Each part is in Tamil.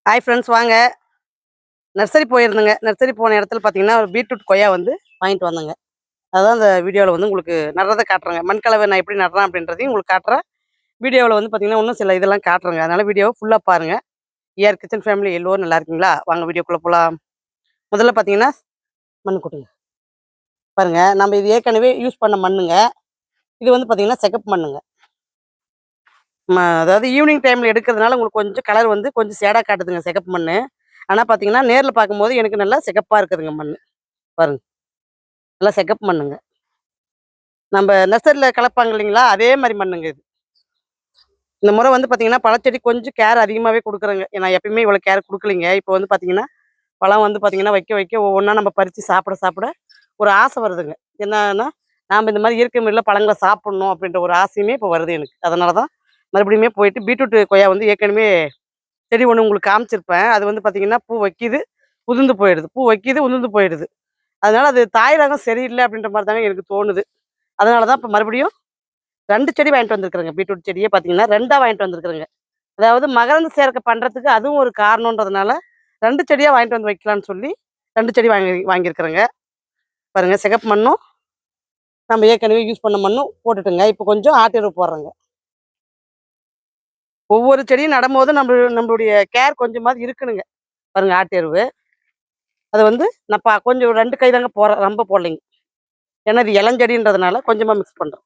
ஹாய் ஃப்ரெண்ட்ஸ், வாங்க. நர்சரி போயிருந்தேங்க. நர்சரி போன இடத்துல பார்த்தீங்கன்னா, ஒரு பீட்ரூட் கொய்யா வந்து வாங்கிட்டு வந்தேங்க. அதான் அந்த வீடியோல வந்து உங்களுக்கு நடுறத காட்டுறேங்க. மண்கலவை நான் எப்படி நடுறேன் அப்படின்றதையும் உங்களுக்கு காட்டுறேன். வீடியோல வந்து பார்த்தீங்கன்னா, இன்னும் சில இதெல்லாம் காட்டுறேங்க. அதனால வீடியோவ ஃபுல்லா பாருங்க. ஏஆர் கிச்சன் ஃபேமிலி எல்லோரும் நல்லா இருக்கீங்களா? வாங்க வீடியோக்குள்ள போலாம். முதல்ல பார்த்தீங்கன்னா, மண்ணு கொட்டுங்க. பாருங்க, நம்ம இது ஏற்கனவே யூஸ் பண்ண மண்ணுங்க. இது வந்து பார்த்தீங்கன்னா, சிகப்பு மண்ணுங்க. அதாவது ஈவினிங் டைம்ல எடுக்கிறதுனால உங்களுக்கு கொஞ்சம் கலர் வந்து கொஞ்சம் ஷேடா காட்டுதுங்க சிகப்பு மண்ணு. ஆனா பார்த்தீங்கன்னா, நேர்ல பார்க்கும்போது எனக்கு நல்லா சிகப்பா இருக்குதுங்க மண்ணு. பாருங்க. நல்லா சிகப்பு மண்ணுங்க. நம்ப நர்சரில கலப்பாங்க இல்லைங்களா? அதே மாரி மண்ணுங்க இது. இந்த முறை வந்து பார்த்தீங்கன்னா, பழச்செடி கொஞ்சம் கேர் அதிகமாவே குடுக்குறேங்க. நான் எப்பயுமே இவ்வளோ கேர் குடுக்கலைங்க. இப்போ வந்து பார்த்தீங்கன்னா, பழம் வந்து பார்த்தீங்கன்னா, வைக்க வைக்க ஒவ்வொன்னா நம்ம பறிச்சு சாப்பிட சாப்பிட ஒரு ஆசை வருதுங்க. என்னன்னா, நாம இந்த மாரி இயற்கை முறையில பழங்கள சாப்பிடணும் அப்படின்ற ஒரு ஆசையுமே இப்போ வருது எனக்கு. அதனால தான் மறுபடியுமே போயிட்டு பீட்ரூட் கொய்யா வந்து ஏற்கனவே செடி ஒண்ணு உங்களுக்கு காமிச்சிருப்பேன். அது வந்து பார்த்தீங்கன்னா, பூ வைக்கிது, உதிர்ந்து போயிடுது. பூ வைக்கிது, உதிர்ந்து போயிடுது. அதனால அது தாய் ரகம் சரியில்ல அப்படின்ற மாரி தாங்க எனக்கு தோணுது. அதனால தான் இப்ப மறுபடியும் 2 செடி வாங்கிட்டு வந்திருக்கிறேங்க. பீட்ரூட் செடியே பார்த்தீங்கன்னா, 2ஆ வாங்கிட்டு வந்திருக்கிறேங்க. அதாவது மகரந்த சேர்க்கை பண்றதுக்கு அதுவும் ஒரு காரணம்ன்றதுனால 2 செடியா வாங்கிட்டு வந்து வைக்கலான்னு சொல்லி 2 செடி வாங்கியிருக்கிறேங்க. பாருங்க சிகப்பு மண்ணும், நம்ம ஏற்கனவே யூஸ் பண்ண மண்ணும் போட்டுட்டுங்க. இப்ப கொஞ்சம் ஆட்டு எருவு போடுறேங்க. ஒவ்வொரு செடியும் நடும்போது நம்மளுடைய கேர் கொஞ்சமாவது இருக்கணுங்க. பாருங்க ஆட்டு எருவு. அது வந்து நான் கொஞ்சம் 2 கை தாங்க போடுறேன். ரொம்ப போடலைங்க. ஏன்னா இது இளஞ்செடின்றதுனால கொஞ்சமா மிக்ஸ் பண்றேன்.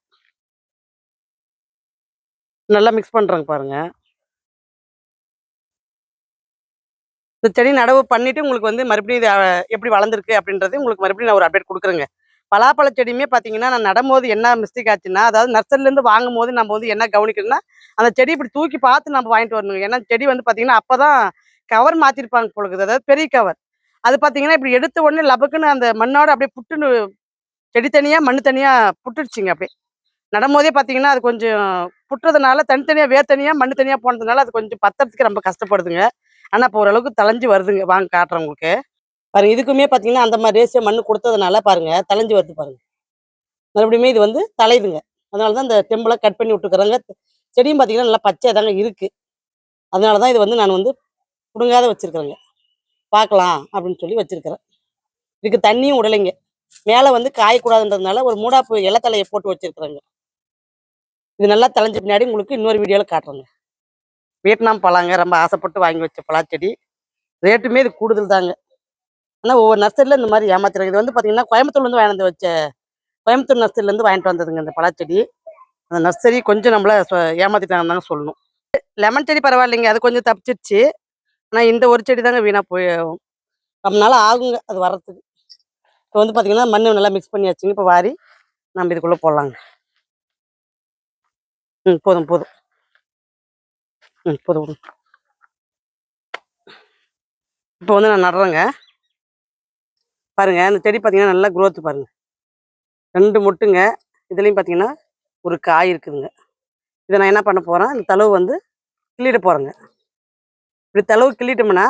நல்லா மிக்ஸ் பண்றேங்க பாருங்க. இந்த செடி நடவு பண்ணிட்டு உங்களுக்கு வந்து மறுபடியும் இது எப்படி வளர்ந்துருக்கு அப்படின்றது உங்களுக்கு மறுபடியும் நான் ஒரு அப்டேட் குடுக்குறேங்க. பலாப்பழ செடியுமே பார்த்தீங்கன்னா, நான் நடும்போது என்ன மிஸ்டேக் ஆச்சுன்னா, அதாவது நர்சரிலேருந்து வாங்கும்போது நம்ம வந்து என்ன கவனிக்கணும்னா, அந்த செடி இப்படி தூக்கி பார்த்து நம்ம வாங்கிட்டு வரணுங்க. ஏன்னா செடி வந்து பார்த்தீங்கன்னா, அப்பதான் கவர் மாத்திருப்பாங்க போல இருக்குது. அதாவது பெரிய கவர். அது பார்த்தீங்கன்னா, இப்படி எடுத்த உடனே லபக்குன்னு அந்த மண்ணோட அப்படியே புட்டுன்னு செடி தனியா, மண்ணு தனியா புட்டுடுச்சுங்க அப்படியே. நடும்போதே பார்த்தீங்கன்னா, அது கொஞ்சம் புட்டுறதுனால தனித்தனியா வேர் தனியா, மண்ணு தனியா போனதுனால அது கொஞ்சம் பத்தறதுக்கு ரொம்ப கஷ்டப்படுதுங்க. ஆனா, இப்போ ஓரளவுக்கு தளைஞ்சு வருதுங்க. வாங்க காட்டுறேன் உங்களுக்கு. பாருங்க இதுக்குமே பார்த்தீங்கன்னா, அந்த மாரி ரேஷியோ மண்ணு குடுத்ததுனால பாருங்க, தளைஞ்சு வருது பாருங்க. மறுபடியுமே இது வந்து தளையுதுங்க. அதனால தான் இந்த டெம்பெல்லாம் கட் பண்ணி விட்டுருக்குறேங்க. செடியும் பார்த்தீங்கன்னா, நல்லா பச்சையா தாங்க இருக்கு. அதனால தான் இது வந்து நான் வந்து புடுங்காத வச்சிருக்கிறேங்க. பார்க்கலாம் அப்படின்னு சொல்லி வச்சிருக்கிறேன். இதுக்கு தண்ணியும் விடலைங்க. மேல வந்து காயக்கூடாதுன்றதுனால ஒரு மூடாப்பு இல தழைய போட்டு வச்சிருக்கிறேங்க. இது நல்லா தளைஞ்ச பின்னாடி உங்களுக்கு இன்னொரு வீடியோல காட்டுறேங்க. வியட்நாம் பழங்க. ரொம்ப ஆசைப்பட்டு வாங்கி வச்ச பலாச்செடி. ரேட்டுமே இது கூடுதல் தாங்க. ஆனா ஒவ்வொரு நர்சரில இந்த மாரி ஏமாத்துறாங்க. இது வந்து பார்த்தீங்கன்னா, கோயம்புத்தூர்லேருந்து வாங்கிட்டு வந்து கோயம்புத்தூர் நர்சரிலேருந்து வாங்கிட்டு வந்ததுங்க இந்த பலாச்செடி. அந்த நர்சரி கொஞ்சம் நம்மள ஏமாத்திட்டாங்கன்னு தாங்க சொல்லணும். லெமன் செடி பரவாயில்லைங்க. அது கொஞ்சம் தப்பிச்சிருச்சு. ஆனா இந்த ஒரு செடி தாங்க வீணா போய் ரொம்ப நாள் ஆகுங்க அது வர்றதுக்கு. இப்போ வந்து பார்த்தீங்கன்னா, மண்ணு நல்லா மிக்ஸ் பண்ணியாச்சுங்க. இப்போ வாரி நம்ம இதுக்குள்ள போடலாங்க. போதும், போதும். போதும் விடுங்க. இப்போ வந்து நான் நடுறேங்க. பாருங்க இந்த செடி பார்த்தீங்கன்னா, நல்லா குரோத் பாருங்க. 2 மொட்டுங்க. இதுலயும் பார்த்தீங்கன்னா, ஒரு காய் இருக்குதுங்க. இத நான் என்ன பண்ண போறேன், இந்த தளவு வந்து கிள்ளிட போறேங்க. இப்படி தளவு கிள்ளிட்டோம்னா,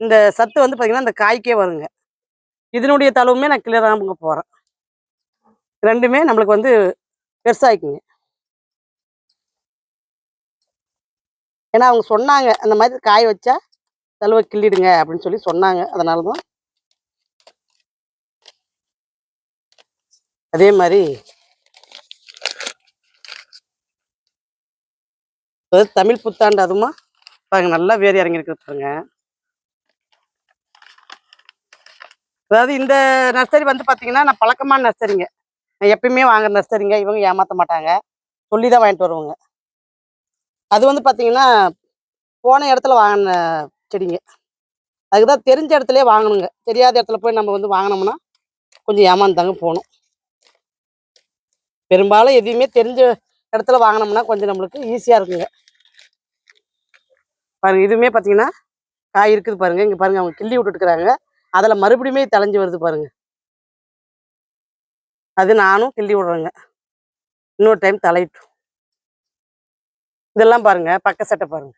இந்த சத்து வந்து பார்த்தீங்கன்னா, இந்த காய்க்கே வருங்க. இதனுடைய தளவுமே நான் கிள்ளதாங்க போறேன். 2மே நம்மளுக்கு வந்து பெருசாயிக்குங்க. ஏன்னா அவங்க சொன்னாங்க, அந்த மாதிரி காய வச்சா தழுவ கிள்ளிடுங்க அப்படின்னு சொல்லி சொன்னாங்க. அதனால தான் அதே மாரி தமிழ் புத்தாண்டு அதுவுமா பாருங்க நல்லா வேர் இறங்கியிருக்கு பாருங்க. அதாவது இந்த நர்சரி வந்து பார்த்தீங்கன்னா, நான் பழக்கமான நர்சரிங்க. நான் எப்பயுமே வாங்குற நர்சரிங்க. இவங்க ஏமாத்த மாட்டாங்க. சொல்லி தான் வாங்கிட்டு வருவேங்க. அது வந்து பார்த்தீங்கன்னா, போன இடத்துல வாங்குன செடிங்க. அதுக்கு தான் தெரிஞ்ச இடத்துலயே வாங்கணுங்க. தெரியாத இடத்துல போய் நம்ம வந்து வாங்குனோம்னா, கொஞ்சம் ஏமாந்து தாங்க போணும். பெரும்பாலும் எதையுமே தெரிஞ்ச இடத்துல வாங்குனோம்னா, கொஞ்சம் நம்மளுக்கு ஈஸியா இருக்குங்க. பாருங்க இதுவுமே பார்த்தீங்கன்னா, காய் இருக்குது பாருங்க. இங்க பாருங்க அவங்க கிள்ளி விட்டுட்டுருக்காங்க. அதில மறுபடியுமே தளைஞ்சு வருது பாருங்க. அது நானும் கிள்ளி விடுறேங்க. இன்னொரு டைம் தளையட்டும். இதெல்லாம் பாருங்க, பக்க சட்டை பாருங்க.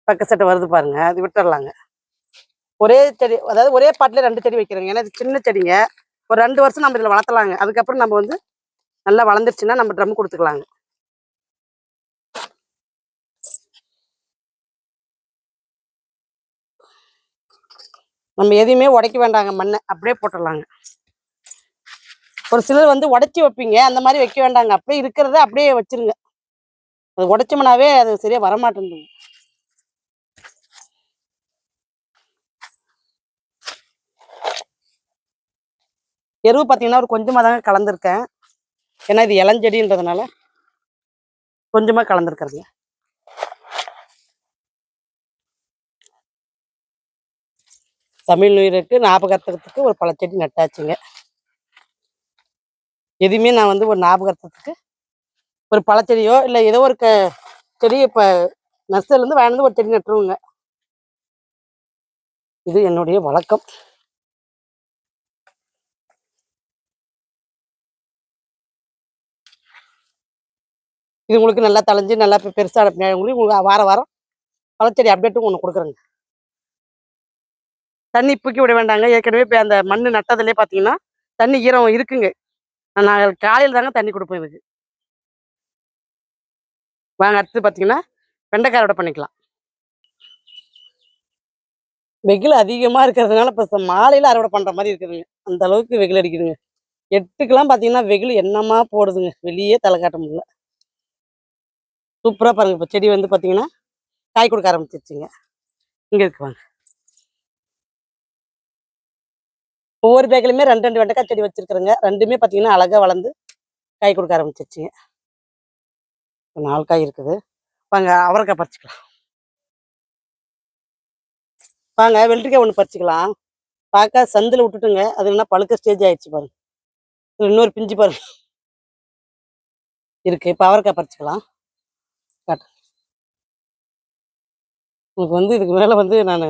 பக்க சட்டை வருது பாருங்க. அது விட்டுறலாங்க. ஒரே செடி அதாவது ஒரே பாட்ல 2 செடி வைக்கிறேங்க. ஏன்னா இது சின்ன செடிங்க. ஒரு 2 வருஷம் நம்ம இதில வளர்த்தலாங்க. அதுக்கப்புறம் நம்ம வந்து நல்லா வளர்ந்துருச்சுன்னா, நம்ம ட்ரம் குடுத்துக்கலாங்க. நம்ம எதையுமே உடைக்க வேண்டாங்க, மண்ணை அப்படியே போட்டுடலாங்க. ஒரு சிலர் வந்து உடைச்சி வைப்பீங்க, அந்த மாதிரி வைக்க வேண்டாங்க. அப்படியே இருக்கிறத அப்படியே வச்சிருங்க. அது உடைச்சோம்னாவே அது சரியா வரமாட்டேங்குது. எருவு பார்த்தீங்கன்னா ஒரு கொஞ்சமாக தாங்க கலந்துருக்கேன். ஏன்னா இது இளஞ்செடின்றதுனால கொஞ்சமாக கலந்துருக்கிறதுங்க. தமிழ் உயிருக்கு ஞாபகார்த்தத்துக்கு ஒரு பழச்செடி நட்டாச்சுங்க. எதுவுமே நான் வந்து ஒரு ஞாபகார்த்தத்துக்கு ஒரு பழச்செடியோ இல்லை ஏதோ ஒரு செடி இப்போ நர்சரிலேருந்து வாங்கிட்டு ஒரு செடி நட்டுருவோங்க. இது என்னுடைய வழக்கம். இது உங்களுக்கு நல்லா தளைஞ்சு நல்லா பெருசாக உங்களுக்கு வார வாரம் பழச்செடி அப்டேட்டும் ஒன்று கொடுக்குறேங்க. தண்ணி இப்போக்கி விட வேண்டாங்க. ஏற்கனவே இப்போ அந்த மண் நட்டதுலேயே பார்த்தீங்கன்னா தண்ணி ஈரம் இருக்குங்க. நான் காலையில் தாங்க தண்ணி கொடுப்பேன் இதுக்கு. வாங்க அடுத்து பார்த்தீங்கன்னா வெண்டைக்காய் அறுவடை பண்ணிக்கலாம். வெயில் அதிகமாக இருக்கிறதுனால இப்போ மாலையில் அறுவடை பண்ணுற மாதிரி இருக்குதுங்க. அந்த அளவுக்கு வெயில் அடிக்குதுங்க. 8க்கெல்லாம் பார்த்தீங்கன்னா வெயில் என்னமா போடுதுங்க, வெளியே தலை காட்ட முடியல. சூப்பராக பாருங்க. இப்போ செடி வந்து பார்த்தீங்கன்னா காய் கொடுக்க ஆரம்பிச்சிருச்சுங்க. இங்கே இருக்கு வாங்க. ஒவ்வொரு பேக்கிலுமே 2 வெண்டைக்காய் செடி வச்சிருக்கிறேங்க. 2மே பார்த்தீங்கன்னா அழகாக வளர்ந்து காய் கொடுக்க ஆரம்பிச்சிருச்சுங்க. 4 காய் இருக்குது. வாங்க அவரைக்காய் பறிச்சுக்கலாம். வாங்க வெள்ளரிக்காய் ஒன்று பறிச்சுக்கலாம். பார்க்க சந்தில் விட்டுட்டுங்க, அது என்ன பழுக்க ஸ்டேஜ் ஆயிடுச்சு பாருங்க. இன்னொரு பிஞ்சு பாருங்க இருக்கு. இப்போ அவரைக்காய் பறிச்சுக்கலாம். காட்டுறேன் உங்களுக்கு. வந்து இதுக்கு மேலே வந்து நான்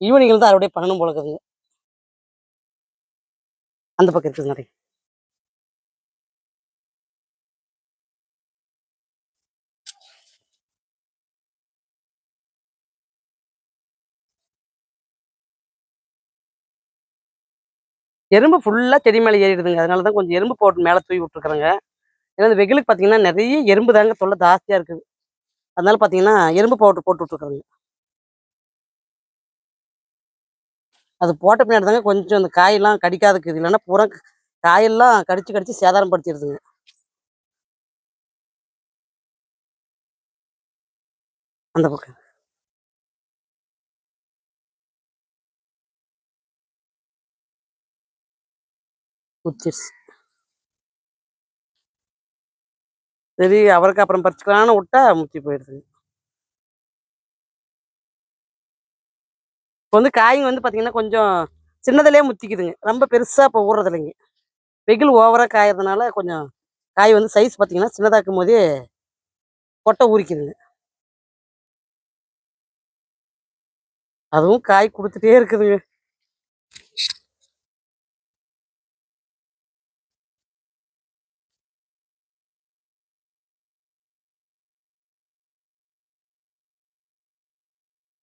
ஈவினிங்கில் தான் அறுவடை பண்ணணும் போல இருக்குதுங்க. அந்த பக்கம் இருக்குது நிறைய. எறும்பு ஃபுல்லாக செடி மேலே ஏறிடுதுங்க. அதனால தான் கொஞ்சம் எறும்பு போட்டு மேலே தூவி விட்டுருக்குறேங்க. ஏன்னா இந்த வெயிலுக்கு பார்த்தீங்கன்னா நிறைய எறும்பு தாங்க தொல்லை ஜாஸ்தியாக இருக்குது. அதனால பார்த்தீங்கன்னா எறும்பு பவுடர் போட்டு விட்டுருக்குறேங்க. அது போட்ட பின்னாடி தாங்க கொஞ்சம் அந்த காயெல்லாம் கடிக்காதுக்குது. இல்லைன்னா பூரா காயெல்லாம் கடிச்சு கடிச்சு சேதாரம் படுத்திடுதுங்க. அந்த பக்கம் குச்சிருச்சு. சரி அவருக்கு அப்புறம் பறிச்சுக்கலான்னு விட்டா முத்தி போயிடுதுங்க. இப்போ வந்து காய்ங்க வந்து பார்த்தீங்கன்னா கொஞ்சம் சின்னதுலேயே முத்திக்குதுங்க. ரொம்ப பெருசாக இப்போ ஊறுறது இல்லைங்க. வெயில் ஓவராக காயறதுனால கொஞ்சம் காய் வந்து சைஸ் பார்த்தீங்கன்னா சின்னதாக்கும் போதே கொட்டை ஊறிக்குதுங்க. அதுவும் காய் கொடுத்துட்டே இருக்குதுங்க.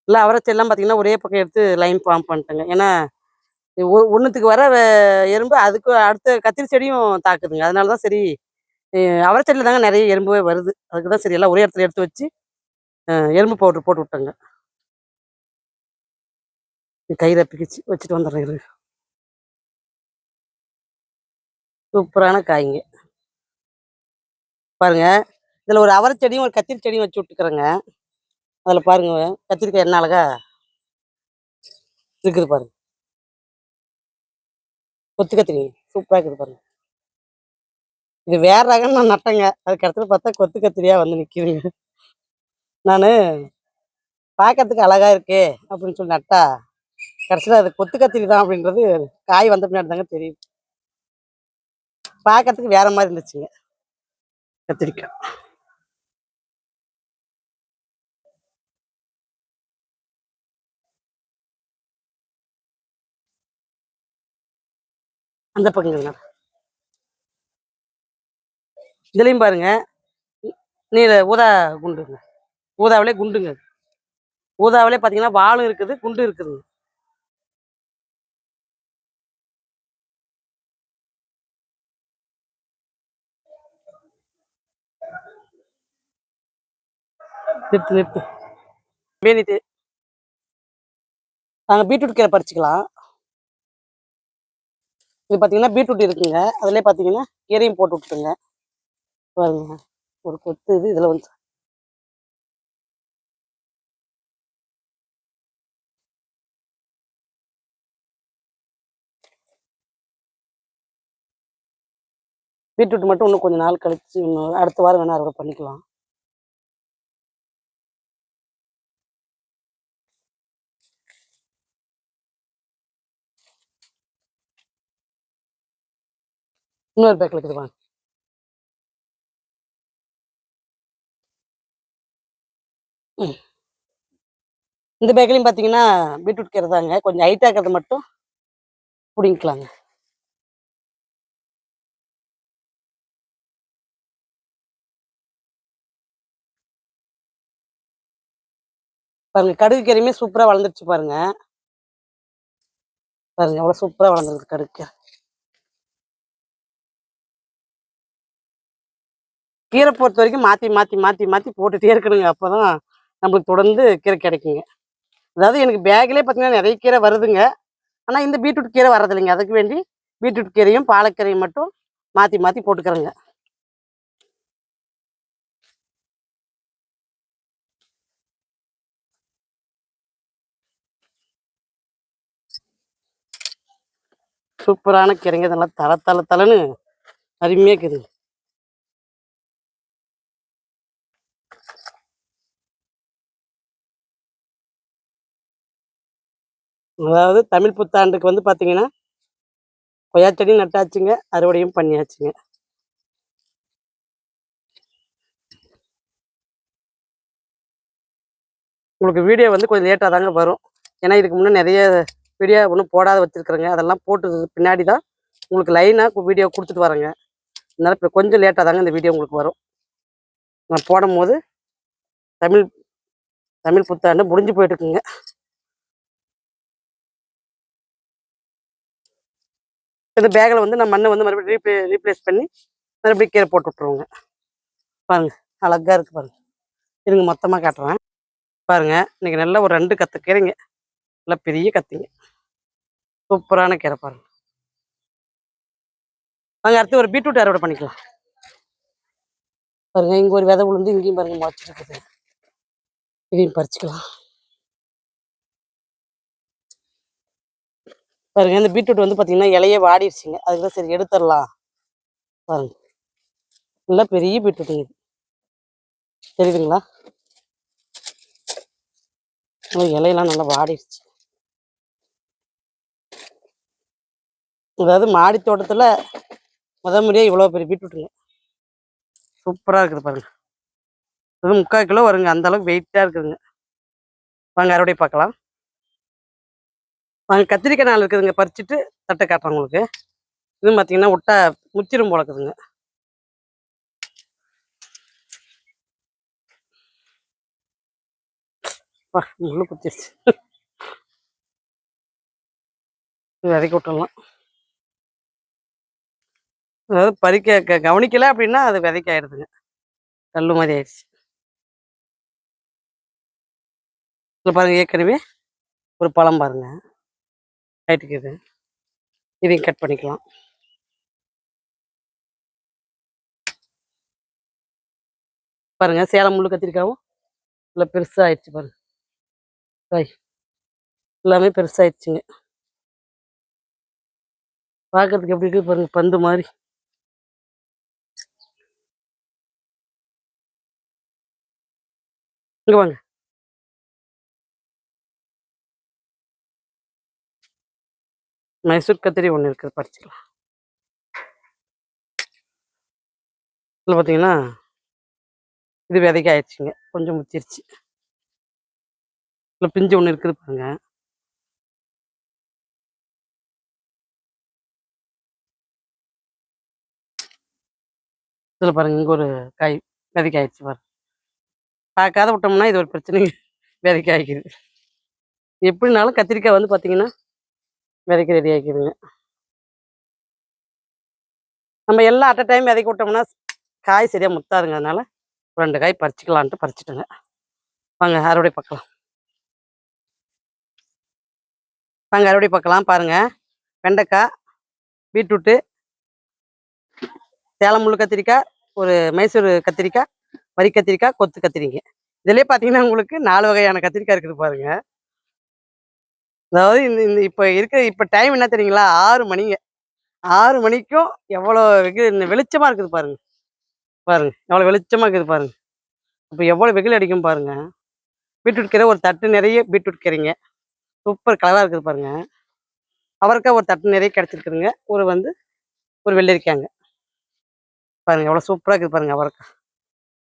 இல்லை அவரை செல்லாம் பார்த்தீங்கன்னா ஒரே பக்கம் எடுத்து லைன் ஃபார்ம் பண்ணிட்டேங்க. ஏன்னா ஒன்றுத்துக்கு வர எறும்பு அதுக்கு அடுத்த கத்திரி செடியும் தாக்குதுங்க. அதனால தான் சரி அவரை செடியில் தாங்க நிறைய எறும்புவே வருது. அதுக்கு தான் சரி எல்லாம் ஒரே இடத்துல எடுத்து வச்சு எறும்பு பவுடர் போட்டு விட்டேங்க. கை தப்பிக்கிச்சு வச்சுட்டு வந்துடுறேன் இருங்க. சூப்பரான காய்ங்க பாருங்க. இதில் ஒரு அவரை செடியும் ஒரு கத்திரி செடியும் வச்சு விட்டுக்கிறேங்க. அதில் பாருங்க கத்திரிக்காய் என்ன அழகா இருக்குது பாருங்க. கொத்து கத்திரி சூப்பராக இருக்குது பாருங்க. இது வேற ரகம் நான் நட்டேங்க. அதுக்கு இடத்துல பார்த்தா கொத்து கத்திரியா வந்து நிற்கிதுங்க. நான் பார்க்கறதுக்கு அழகா இருக்கே அப்படின்னு சொல்லி நட்டா கடைசியில் அது கொத்து கத்திரி தான் அப்படின்றது காய் வந்த பின்னாடி தாங்க தெரியுது. பார்க்கறதுக்கு வேற மாதிரி இருந்துச்சுங்க கத்திரிக்காய். அந்த பக்கங்க இதுலேயும் பாருங்க. நீல ஊதா குண்டுங்க. ஊதாவிலே குண்டுங்க. ஊதாவிலே பார்த்தீங்கன்னா வாலும் இருக்குது குண்டு இருக்குதுங்க. நிறுத்து நிறுத்து. நாங்கள் பீட்ரூட் கீரை பறிச்சுக்கலாம். இது பார்த்தீங்கன்னா பீட்ரூட் இருக்குங்க, அதிலே பார்த்தீங்கன்னா கீரையும் போட்டு விட்டுருங்க. பாருங்க ஒரு கொத்து இது இதில் வந்து பீட்ரூட் மட்டும் இன்னும் கொஞ்சம் நாள் கழிச்சு இன்னும் அடுத்த வாரம் வேணால் அறுவடை பண்ணிக்கலாம். இன்னொரு பேக்கில் இருக்குது வாங்க. இந்த பேக்லையும் பார்த்தீங்கன்னா பீட்ரூட் கீரை தாங்க, கொஞ்சம் ஹைட்டாக இருக்கிறது மட்டும் பிடிங்கிக்கலாங்க. பாருங்க கடுகு கீரையுமே சூப்பராக வளர்ந்துருச்சு பாருங்க. பாருங்க எவ்வளோ சூப்பராக வளர்ந்துருக்கு கடுகு. கீரை பொறுத்த வரைக்கும் மாற்றி மாற்றி மாற்றி மாற்றி போட்டுகிட்டே இருக்கணுங்க, அப்போ தான் நம்மளுக்கு தொடர்ந்து கீரை கிடைக்குங்க. அதாவது எனக்கு பேக்கிலே பார்த்தீங்கன்னா நிறைய கீரை வருதுங்க, ஆனால் இந்த பீட்ரூட் கீரை வரதில்லைங்க. அதுக்கு வேண்டி பீட்ரூட் கீரையும் பாலக்கீரையும் மட்டும் மாற்றி மாற்றி போட்டுக்கிறேங்க. சூப்பரான கீரைங்க, இதெல்லாம் தலை தலை தலைன்னு அருமையாக இருக்குதுங்க. அதாவது தமிழ் புத்தாண்டுக்கு வந்து பார்த்தீங்கன்னா கொய்யா செடி நட்டாச்சுங்க, அறுவடையும் பண்ணியாச்சுங்க. உங்களுக்கு வீடியோ வந்து கொஞ்சம் லேட்டாக தாங்க வரும், ஏன்னா இதுக்கு முன்னே நிறைய வீடியோ ஒன்றும் போடாத வச்சுருக்குறேங்க. அதெல்லாம் போட்டு பின்னாடி தான் உங்களுக்கு லைனாக வீடியோ கொடுத்துட்டு வரேங்க. அதனால் இப்போ கொஞ்சம் லேட்டாக தாங்க இந்த வீடியோ உங்களுக்கு வரும். நான் போடும் போது தமிழ் தமிழ் புத்தாண்டு முடிஞ்சு போயிட்டுருக்குங்க. இந்த பேக்கில் வந்து நான் மண்ணை வந்து மறுபடியும் ரீப்ளேஸ் பண்ணி மறுபடியும் கீரை போட்டு விட்ருவோங்க. பாருங்க அழகாக இருக்குது பாருங்க. இருங்க மொத்தமாக காட்டுறேன். பாருங்க இன்னைக்கு நல்லா ஒரு 2 கத்து கீரைங்க, நல்லா பெரிய கத்திங்க, சூப்பரான கீரை பாருங்க. வாங்க அடுத்து ஒரு பீட்ரூட் அறுவடை பண்ணிக்கலாம். பாருங்க இங்கே ஒரு விதை விழுந்து இங்கேயும் பாருங்க முளைச்சிருக்குது, இதையும் பறிச்சுக்கலாம். பாருங்க இந்த பீட்ரூட் வந்து பார்த்தீங்கன்னா இலையே வாடிடுச்சுங்க, அதுக்கு தான் சரி எடுத்துடலாம். பாருங்க நல்லா பெரிய பீட்ரூட்டுங்க, தெரியுதுங்களா? இலையெல்லாம் நல்லா வாடிடுச்சு. அதாவது மாடி தோட்டத்தில் முறையாக இவ்வளோ பெரிய பீட்ரூட்டுங்க, சூப்பராக இருக்குது பாருங்க. அது 3/4 கிலோ வருங்க, அந்த அளவுக்கு வெயிட்டாக இருக்குதுங்க. வாங்க அறுவடை பார்க்கலாம். வாங்க கத்திரிக்காய் 4 இருக்குதுங்க, பறிச்சுட்டு தட்டை காட்டுறேன் உங்களுக்கு. இதுவும் பார்த்தீங்கன்னா விட்டா முச்சிரும் போல இருக்குதுங்க. முள்ளு குத்திருச்சு, விதைக்க விட்டுடலாம். அதாவது பறிக்க கவனிக்கல அப்படின்னா அது விதைக்க ஆயிடுதுங்க, கல்லு மாதிரி ஆயிடுச்சு. இதில் பாருங்க ஏற்கனவே ஒரு பழம் பாருங்க ஆயிட்டுக்குது, இதையும் கட் பண்ணிக்கலாம். பாருங்க சேலம் முள்ளு கத்திரிக்காவும் இல்லை பெருசாக ஆயிடுச்சு பாருங்க, காய் எல்லாமே பெருசாகிடுச்சுங்க. பார்க்கறதுக்கு எப்படி இருக்குது பாருங்க, பந்து மாதிரி. இங்கே வாங்க. மைசூர் கத்திரி ஒன்று இருக்குது, பறிச்சுக்கலாம். இதில் பார்த்தீங்கன்னா இது விதைக்க ஆயிடுச்சுங்க, கொஞ்சம் முத்திருச்சு. இதில் பிஞ்சு ஒன்று இருக்குது பாருங்க. இதில் பாருங்க இங்கே ஒரு காய் விதைக்க ஆயிடுச்சு பாருங்க. பார்க்காத விட்டோம்னா இது ஒரு பிரச்சனை, விதைக்க ஆகிக்குது. எப்படினாலும் கத்திரிக்காய் வந்து பார்த்தீங்கன்னா விதைக்க ரெடி ஆகிக்குதுங்க. நம்ம எல்லாம் அட் அ டைம் விதைக்க விட்டோம்னா காய் சரியாக முத்தாதுங்க, அதனால 2 காய் பறிச்சுக்கலான்ட்டு பறிச்சுட்டுங்க. வாங்க அறுவடை பார்க்கலாம். வாங்க அறுவடை பார்க்கலாம் பாருங்க. வெண்டைக்காய், பீட்ரூட்டு, சேலம் முள்ளு கத்திரிக்காய், ஒரு மைசூர் கத்திரிக்காய், வரி கத்திரிக்காய், கொத்து கத்திரிங்க. இதுலயே பார்த்தீங்கன்னா உங்களுக்கு 4 வகையான கத்திரிக்காய் இருக்குது பாருங்க. அதாவது இந்த இந்த இப்ப டைம் என்ன தெரியுங்களா? 6 மணிங்க. 6 மணிக்கும் எவ்வளோ வெளிச்சமா இருக்குது பாருங்க. பாருங்க எவ்வளோ வெளிச்சமா இருக்குது பாருங்க. அப்ப எவ்வளோ வெயில் அடிக்கும் பாருங்க. பீட்ரூட் கீரை ஒரு தட்டு நிறைய பீட்ரூட் கீரைங்க. சூப்பர் கலரா இருக்குது பாருங்க. அவரைக்காய் ஒரு தட்டு நிறைய கிடைச்சிருக்குதுங்க. ஒரு வெள்ளரிக்காங்க. பாருங்க எவ்வளோ சூப்பரா இருக்குது பாருங்க அவரைக்காய்.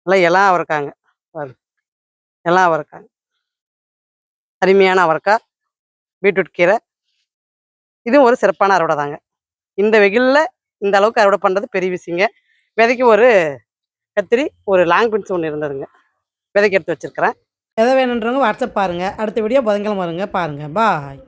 நல்லா இளம் அவரைக்காங்க. பாருங்க இளம் அவரைக்காங்க. அருமையான அவரைக்காய், பீட்ரூட் கீரை. இதுவும் ஒரு சிறப்பான அறுவடை தாங்க. இந்த வெயில்ல இந்த அளவுக்கு அறுவடை பண்றது பெரிய விஷயங்க. விதைக்கு ஒரு கத்திரி, ஒரு லாங் பீன்ஸ் ஒண்ணு இருந்ததுங்க. விதைக்கு எடுத்து வச்சிருக்கிறேன். எதை வேணுன்றவங்க வாட்ஸ்அப் பாருங்க. அடுத்த வீடியோ புதன்கிழமை வருங்க. பாருங்க. பாய்.